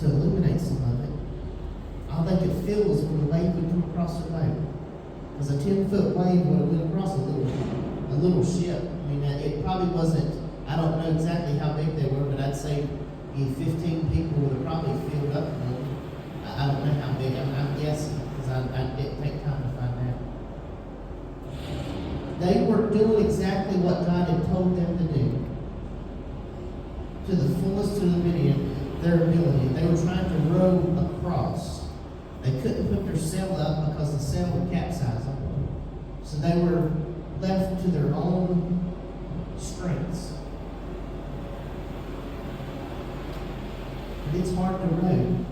to illuminate some of it. All they could feel was when the wave would come across their boat. Because a 10-foot wave would have went across a little ship. I mean, it probably wasn't, I don't know exactly how big they were, but I'd say 15 people would have probably filled up one. I don't know how big, I'm guessing, because I didn't take time to find out. They were doing exactly what God had told them to do. To the fullest of their ability. They were trying to row across. They couldn't put their sail up because the sail would capsize them. So they were left to their own strengths. But it's hard to row.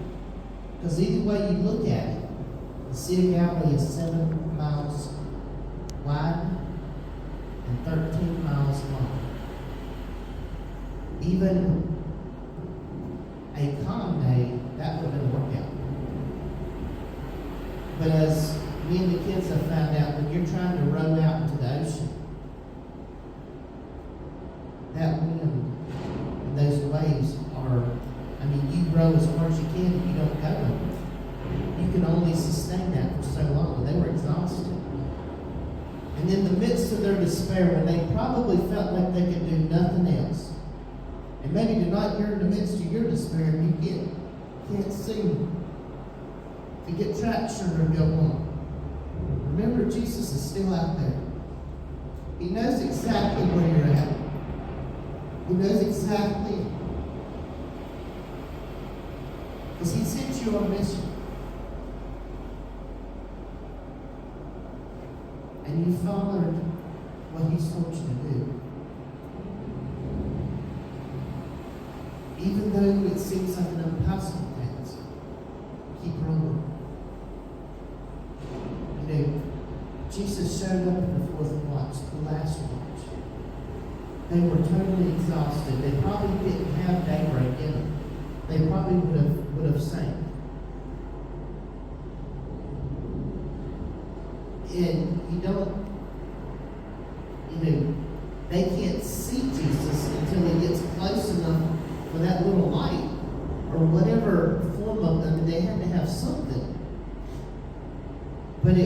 Because either way you look at it, the Sea of Galilee is 7 miles wide and 13 miles long. Even a calm day, that would have been a workout. But as me and the kids have found out, when you're trying to row out into the ocean, that wind and those waves are, I mean, you row as hard as you can and you don't go under. You can only sustain that for so long. They were exhausted. And in the midst of their despair, when they probably felt like they could do nothing else, and maybe tonight you're in the midst of your despair and you can't seem to get traction or go on. Remember, Jesus is still out there. He knows exactly where you're at. He knows exactly. Because He sent you on a mission. And you followed what He's told you to do. Even though it seems like an impossible task, keep rolling. You know, Jesus showed up in the fourth watch, the last watch. They were totally exhausted. They probably didn't have daybreak in them. They probably would have sank. And they can't see Jesus until He gets close enough for that little light, or whatever form of them. They had to have something. But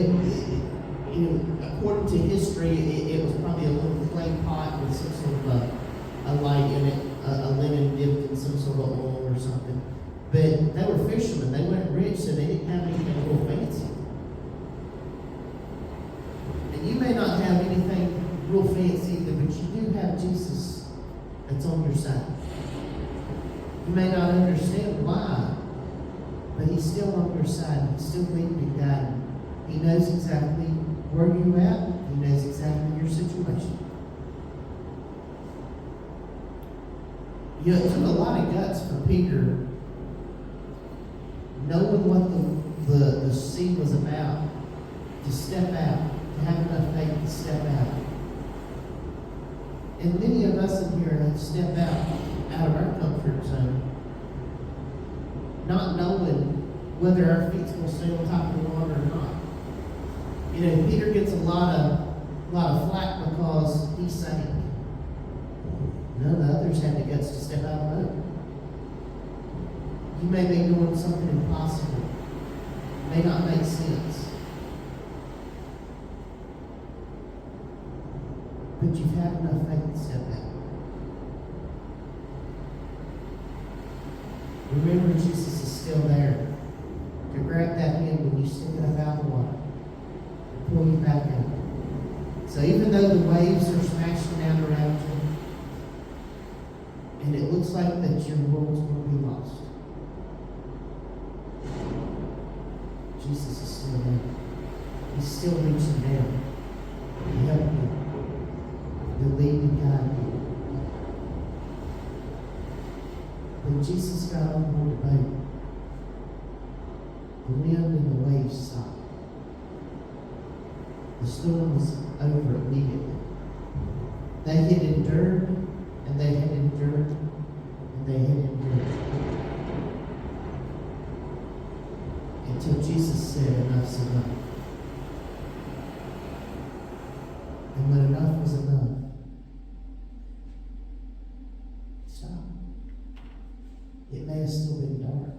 according to history, it was probably a little clay pot with some sort of a light in it, a linen dipped in some sort of oil or something. But they were fishermen. They weren't rich, so they didn't have anything real fancy. And you may not have anything real fancy either, but you do have Jesus that's on your side. You may not understand why, but He's still on your side. He's still leading and guiding. He knows exactly where you're at. He knows exactly your situation. You know, it took a lot of guts for Peter, knowing what the sea was about, to step out, to have enough faith to step out. And many of us in here have stepped out of our comfort zone, not knowing whether our feet's going to stay on top of the water or not. You know, Peter gets a lot of flack because he sank. None of the others had the guts to step out of the boat. You may be doing something impossible. It may not make sense. But you've had enough faith to step out. Remember, Jesus is still there to grab that hand when you stick it up out of the water and pull you back out. So even though the waves are smashing down around you, and it looks like that your world's going to be lost, Jesus is still there. He's still reaching down to help you, to lead and guide you. When Jesus got on board the boat, the wind and the waves stopped. The storm was over immediately. They had endured, and they had endured, and they had endured. Until Jesus said, enough's enough. And when enough was enough, stop. It may have still been dark.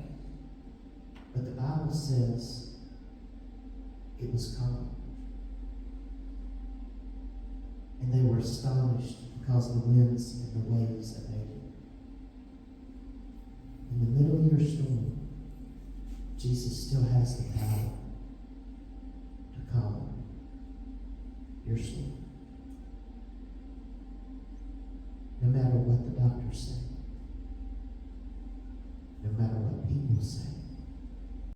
Bible says it was calm. And they were astonished because the winds and the waves abated. In the middle of your storm, Jesus still has the power